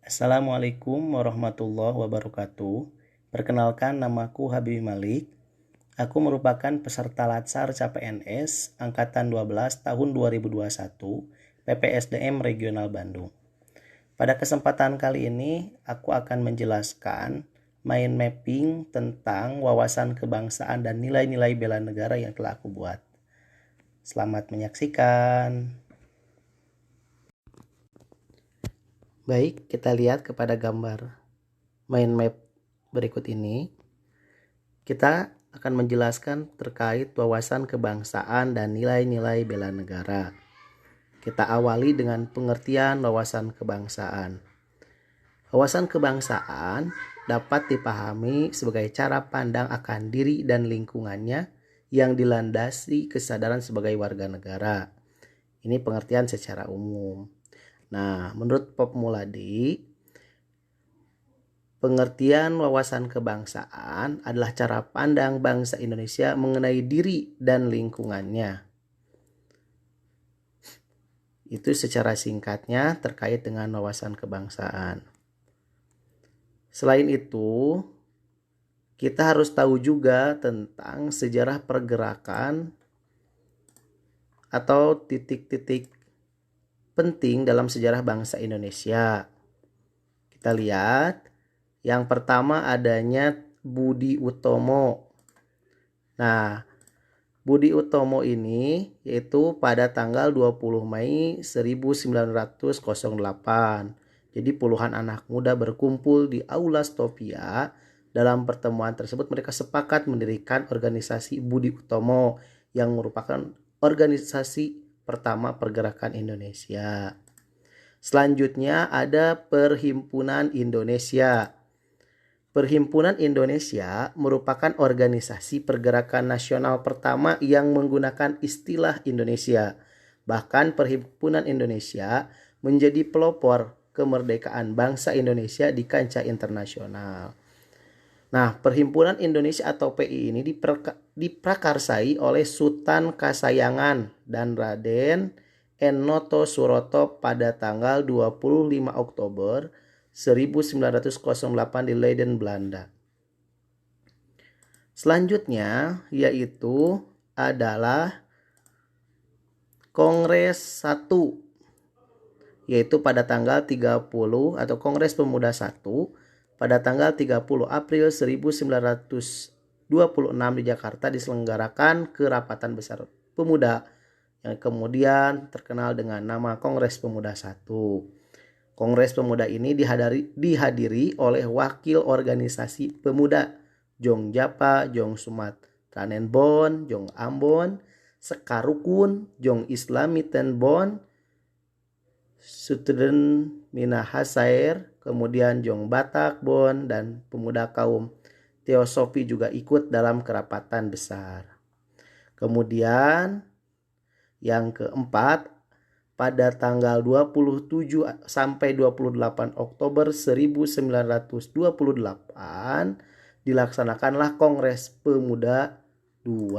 Assalamualaikum warahmatullahi wabarakatuh. Perkenalkan, namaku Habib Malik. Aku merupakan peserta Latsar CPNS Angkatan 12 tahun 2021 PPSDM Regional Bandung. Pada kesempatan kali ini, aku akan menjelaskan mind mapping tentang wawasan kebangsaan dan nilai-nilai bela negara yang telah aku buat. Selamat menyaksikan. Baik, kita lihat kepada gambar mind map berikut ini. Kita akan menjelaskan terkait wawasan kebangsaan dan nilai-nilai bela negara. Kita awali dengan pengertian wawasan kebangsaan. Wawasan kebangsaan dapat dipahami sebagai cara pandang akan diri dan lingkungannya yang dilandasi kesadaran sebagai warga negara. Ini pengertian secara umum. Nah, menurut Pop Muladi, pengertian wawasan kebangsaan adalah cara pandang bangsa Indonesia mengenai diri dan lingkungannya. Itu secara singkatnya terkait dengan wawasan kebangsaan. Selain itu, kita harus tahu juga tentang sejarah pergerakan atau titik-titik penting dalam sejarah bangsa Indonesia. Kita lihat, yang pertama adanya Budi Utomo. Nah, Budi Utomo ini yaitu pada tanggal 20 Mei 1908. Jadi puluhan anak muda berkumpul di Aula Stopia. Dalam pertemuan tersebut mereka sepakat mendirikan organisasi Budi Utomo yang merupakan organisasi pertama pergerakan Indonesia. Selanjutnya ada Perhimpunan Indonesia. Perhimpunan Indonesia merupakan organisasi pergerakan nasional pertama yang menggunakan istilah Indonesia. Bahkan Perhimpunan Indonesia menjadi pelopor kemerdekaan bangsa Indonesia di kancah internasional. Nah, Perhimpunan Indonesia atau PI ini diprakarsai oleh Sultan Kasayangan dan Raden Enoto Suroto pada tanggal 25 Oktober 1908 di Leiden, Belanda. Selanjutnya yaitu adalah Kongres 1, yaitu pada tanggal 30 atau Kongres Pemuda 1 pada tanggal 30 April 1926 di Jakarta diselenggarakan kerapatan besar pemuda yang kemudian terkenal dengan nama Kongres Pemuda 1. Kongres Pemuda ini dihadiri oleh wakil organisasi pemuda Jong Japa, Jong Sumat Tranenbon, Jong Ambon, Sekarukun, Jong Islamiten Bon, Sutren Minahasair, kemudian Jong Batak Bon, dan pemuda kaum Teosofi juga ikut dalam kerapatan besar. Kemudian yang keempat, pada tanggal 27 sampai 28 Oktober 1928 dilaksanakanlah Kongres Pemuda II.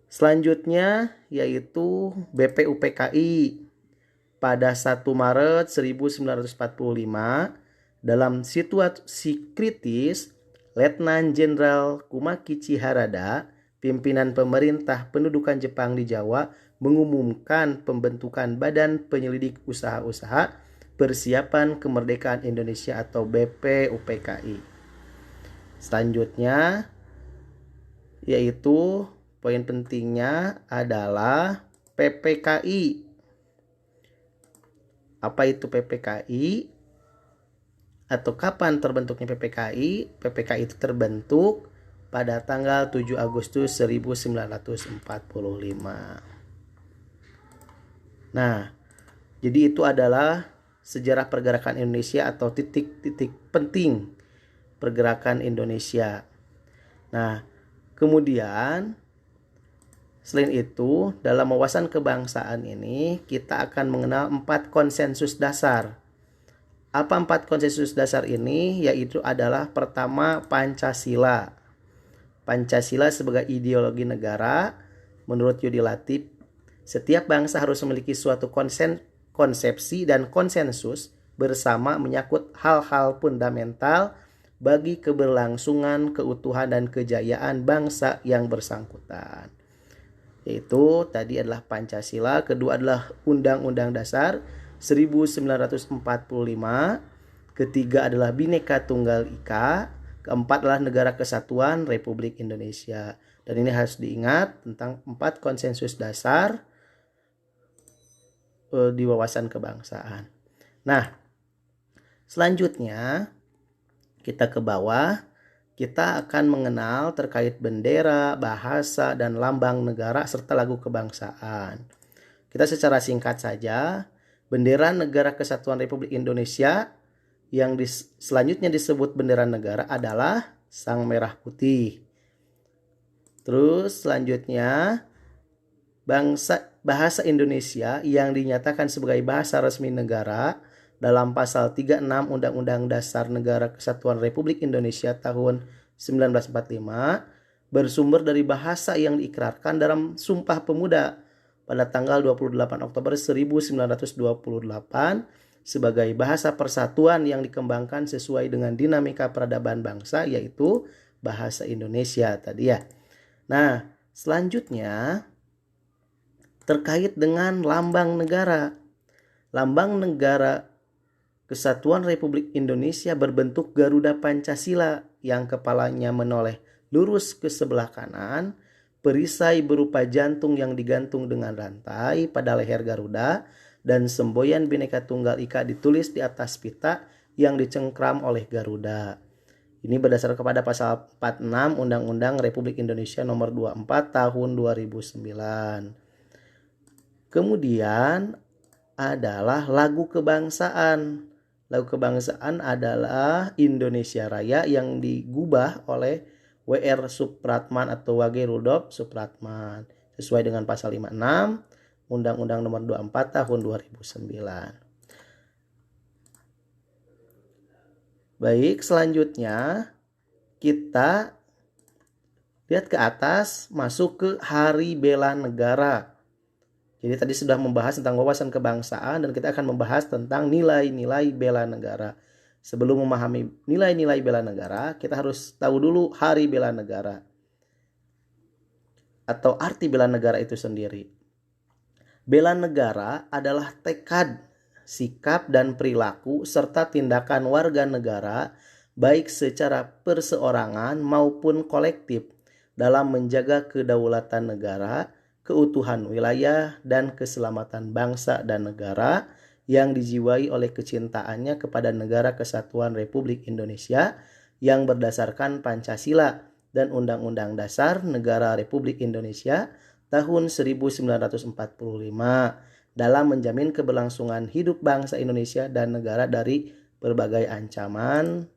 Selanjutnya yaitu BPUPKI pada 1 Maret 1945 dalam situasi kritis Letnan Jenderal Kumakichi Harada, pimpinan pemerintah pendudukan Jepang di Jawa, mengumumkan pembentukan Badan Penyelidik Usaha-usaha Persiapan Kemerdekaan Indonesia atau BPUPKI. Selanjutnya yaitu poin pentingnya adalah PPKI. Apa itu PPKI? Atau kapan terbentuknya PPKI? PPKI itu terbentuk pada tanggal 7 Agustus 1945. Nah, jadi itu adalah sejarah pergerakan Indonesia atau titik-titik penting pergerakan Indonesia. Nah, kemudian selain itu, dalam wawasan kebangsaan ini kita akan mengenal 4 konsensus dasar. Apa 4 konsensus dasar ini? Yaitu adalah pertama Pancasila. Pancasila sebagai ideologi negara, menurut Yudi Latif, setiap bangsa harus memiliki suatu konsepsi dan konsensus bersama menyangkut hal-hal fundamental bagi keberlangsungan, keutuhan, dan kejayaan bangsa yang bersangkutan. Yaitu tadi adalah Pancasila, kedua adalah Undang-Undang Dasar 1945, ketiga adalah Bhinneka Tunggal Ika, keempat adalah Negara Kesatuan Republik Indonesia. Dan ini harus diingat tentang 4 konsensus dasar di wawasan kebangsaan. Nah, selanjutnya kita ke bawah. Kita akan mengenal terkait bendera, bahasa, dan lambang negara serta lagu kebangsaan. Kita secara singkat saja, bendera Negara Kesatuan Republik Indonesia yang selanjutnya disebut bendera negara adalah sang merah putih. Terus selanjutnya bahasa Indonesia yang dinyatakan sebagai bahasa resmi negara dalam pasal 36 Undang-Undang Dasar Negara Kesatuan Republik Indonesia tahun 1945 bersumber dari bahasa yang diikrarkan dalam Sumpah Pemuda pada tanggal 28 Oktober 1928 sebagai bahasa persatuan yang dikembangkan sesuai dengan dinamika peradaban bangsa, yaitu bahasa Indonesia tadi ya. Nah, selanjutnya terkait dengan lambang negara. Lambang negara Kesatuan Republik Indonesia berbentuk Garuda Pancasila yang kepalanya menoleh lurus ke sebelah kanan, perisai berupa jantung yang digantung dengan rantai pada leher Garuda, dan semboyan Bhinneka Tunggal Ika ditulis di atas pita yang dicengkram oleh Garuda. Ini berdasar kepada pasal 46 Undang-Undang Republik Indonesia nomor 24 tahun 2009. Kemudian adalah lagu kebangsaan. Lagu kebangsaan adalah Indonesia Raya yang digubah oleh W.R. Supratman atau W.G. Rudolf Supratman sesuai dengan pasal 56 Undang-Undang nomor 24 tahun 2009. Baik, selanjutnya kita lihat ke atas, masuk ke Hari Bela Negara. Jadi tadi sudah membahas tentang wawasan kebangsaan dan kita akan membahas tentang nilai-nilai bela negara. Sebelum memahami nilai-nilai bela negara, kita harus tahu dulu Hari Bela Negara atau arti bela negara itu sendiri. Bela negara adalah tekad, sikap, dan perilaku serta tindakan warga negara baik secara perseorangan maupun kolektif dalam menjaga kedaulatan negara, keutuhan wilayah, dan keselamatan bangsa dan negara yang dijiwai oleh kecintaannya kepada Negara Kesatuan Republik Indonesia yang berdasarkan Pancasila dan Undang-Undang Dasar Negara Republik Indonesia tahun 1945 dalam menjamin keberlangsungan hidup bangsa Indonesia dan negara dari berbagai ancaman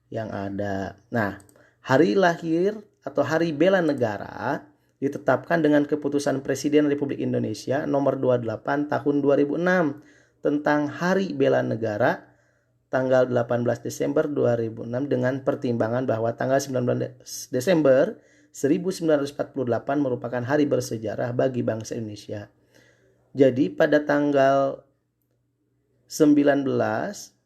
yang ada. Nah, hari lahir atau Hari Bela Negara ditetapkan dengan keputusan Presiden Republik Indonesia nomor 28 tahun 2006 tentang Hari Bela Negara tanggal 18 Desember 2006 dengan pertimbangan bahwa tanggal 19 Desember 1948 merupakan hari bersejarah bagi bangsa Indonesia. Jadi pada tanggal 19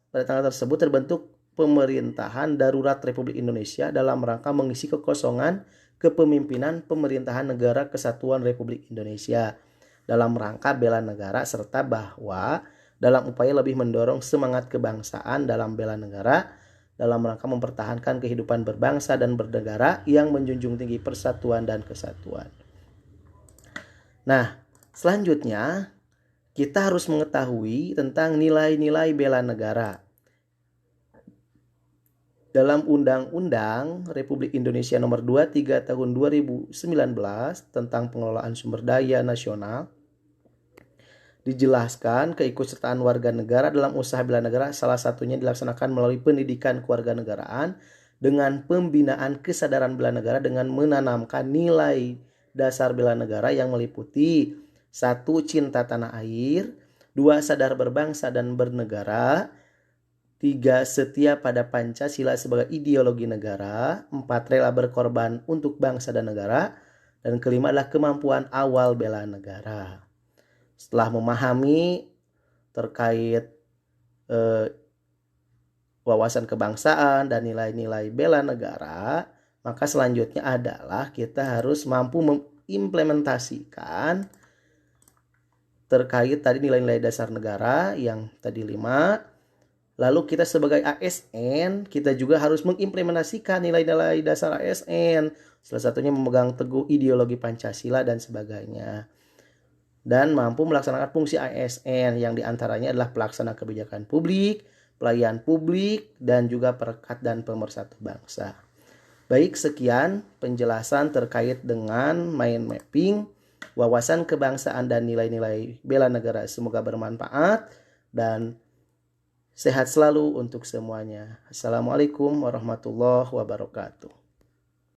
pada tanggal tersebut terbentuk pemerintahan darurat Republik Indonesia dalam rangka mengisi kekosongan kepemimpinan pemerintahan Negara Kesatuan Republik Indonesia dalam rangka bela negara serta bahwa dalam upaya lebih mendorong semangat kebangsaan dalam bela negara dalam rangka mempertahankan kehidupan berbangsa dan bernegara yang menjunjung tinggi persatuan dan kesatuan. Nah, selanjutnya kita harus mengetahui tentang nilai-nilai bela negara. Dalam Undang-Undang Republik Indonesia nomor 23 tahun 2019 tentang pengelolaan sumber daya nasional dijelaskan keikutsertaan warga negara dalam usaha bela negara salah satunya dilaksanakan melalui pendidikan kewarganegaraan dengan pembinaan kesadaran bela negara dengan menanamkan nilai dasar bela negara yang meliputi 1. Cinta tanah air, 2. Sadar berbangsa dan bernegara, 3. Setia pada Pancasila sebagai ideologi negara, 4. Rela berkorban untuk bangsa dan negara, dan kelima adalah kemampuan awal bela negara. Setelah memahami terkait wawasan kebangsaan dan nilai-nilai bela negara, maka selanjutnya adalah kita harus mampu mengimplementasikan terkait tadi nilai-nilai dasar negara yang tadi 5. Lalu kita sebagai ASN, kita juga harus mengimplementasikan nilai-nilai dasar ASN. Salah satunya memegang teguh ideologi Pancasila dan sebagainya. Dan mampu melaksanakan fungsi ASN yang diantaranya adalah pelaksana kebijakan publik, pelayan publik, dan juga perekat dan pemersatu bangsa. Baik, sekian penjelasan terkait dengan mind mapping, wawasan kebangsaan dan nilai-nilai bela negara. Semoga bermanfaat dan sehat selalu untuk semuanya. Assalamualaikum warahmatullahi wabarakatuh.